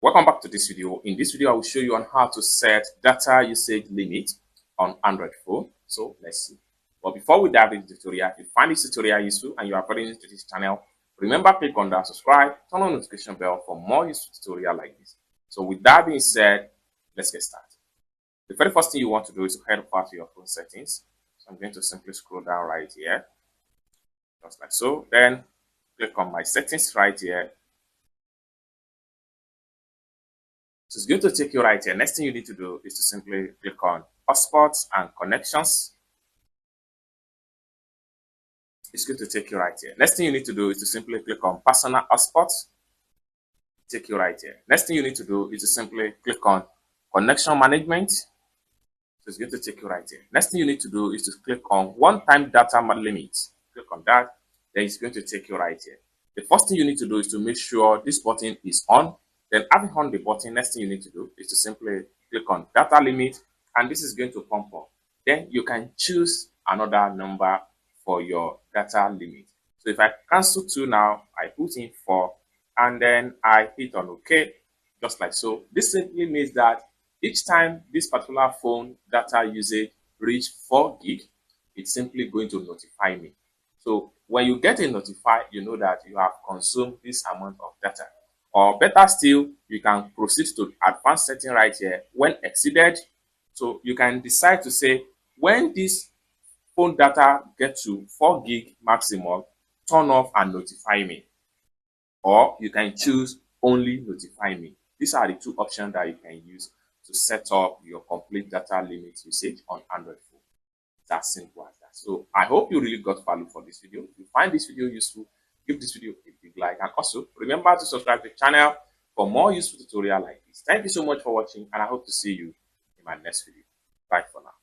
Welcome back to this video. In this video, I will show you on how to set data usage limit on Android phone. So let's see. But before we dive into the tutorial, if you find this tutorial useful and you are brand new to this channel, remember click on that subscribe, turn on the notification bell for more useful tutorial like this. So with that being said, let's get started. The very first thing you want to do is to head over to your phone settings. So I'm going to simply scroll down right here, just like so. Then click on my settings right here. So it's going to take you right here. Next thing you need to do is to simply click on hotspots and connections. It's going to take you right here. Next thing you need to do is to simply click on personal hotspots. Take you right here. Next thing you need to do is to simply click on connection management. So it's going to take you right here. Next thing you need to do is to click on one-time data limit. Click on that. Then it's going to take you right here. The first thing you need to do is to make sure this button is on. Then having on the button, next thing you need to do is to simply click on data limit, and this is going to pump up. Then you can choose another number for your data limit. So if I cancel 2 now, I put in 4, and then I hit on OK, just like so. This simply means that each time this particular phone data usage reach 4 gig, it's simply going to notify me. So when you get a notify, you know that you have consumed this amount of data. Or better still, you can proceed to advanced setting right here when exceeded. So you can decide to say, when this phone data get to 4 gig maximum, turn off and notify me. Or you can choose only notify me. These are the two options that you can use to set up your complete data limit usage on Android phone. It's as simple as that. So I hope you really got value for this video. If you find this video useful, give this video a big like, and also remember to subscribe to the channel for more useful tutorial like this. Thank you so much for watching, and I hope to see you in my next video. Bye for now.